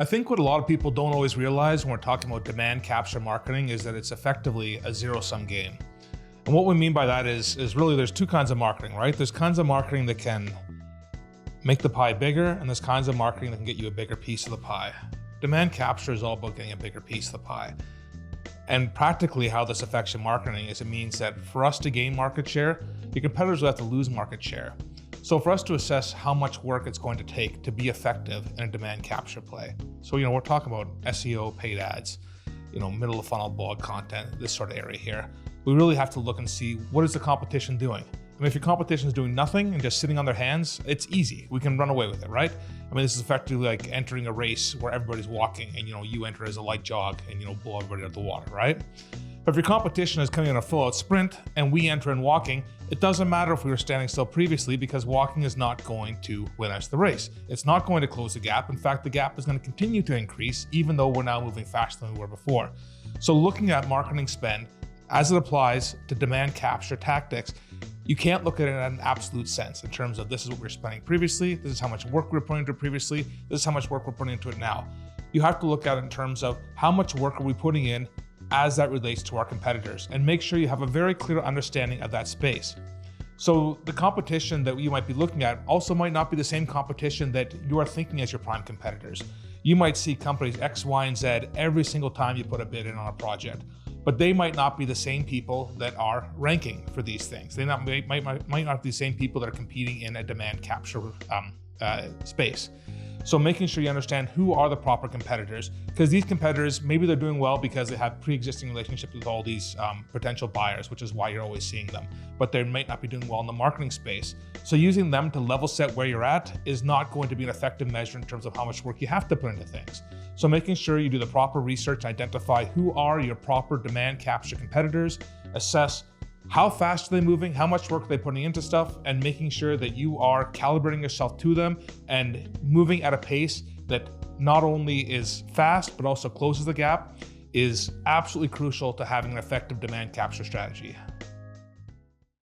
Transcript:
I think what a lot of people don't always realize when we're talking about demand capture marketing is that it's effectively a zero-sum game. And what we mean by that is really there's two kinds of marketing, right? There's kinds of marketing that can make the pie bigger, and there's kinds of marketing that can get you a bigger piece of the pie. Demand capture is all about getting a bigger piece of the pie. And practically how this affects your marketing is it means that for us to gain market share, your competitors will have to lose market share. So for us to assess how much work it's going to take to be effective in a demand capture play. So, we're talking about SEO, paid ads, middle of funnel blog content, this sort of area here. We really have to look and see what is the competition doing. If your competition is doing nothing and just sitting on their hands, it's easy. We can run away with it, right? This is effectively like entering a race where everybody's walking and you enter as a light jog and blow everybody out of the water, right? But if your competition is coming in a full-out sprint and we enter in walking, it doesn't matter if we were standing still previously because walking is not going to win us the race. It's not going to close the gap. In fact, the gap is going to continue to increase even though we're now moving faster than we were before. So looking at marketing spend as it applies to demand capture tactics, you can't look at it in an absolute sense in terms of this is what we were spending previously, this is how much work we were putting into it previously, this is how much work we're putting into it now. You have to look at it in terms of how much work are we putting in as that relates to our competitors, and make sure you have a very clear understanding of that space. So the competition that you might be looking at also might not be the same competition that you are thinking as your prime competitors. You might see companies X, Y, and Z every single time you put a bid in on a project, but they might not be the same people that are ranking for these things. They might not be the same people that are competing in a demand capture space. So making sure you understand who are the proper competitors, because these competitors, maybe they're doing well because they have pre-existing relationships with all these potential buyers, which is why you're always seeing them, but they might not be doing well in the marketing space. So using them to level set where you're at is not going to be an effective measure in terms of how much work you have to put into things. So making sure you do the proper research, identify who are your proper demand capture competitors, assess how fast are they moving, how much work are they putting into stuff, and making sure that you are calibrating yourself to them and moving at a pace that not only is fast, but also closes the gap is absolutely crucial to having an effective demand capture strategy.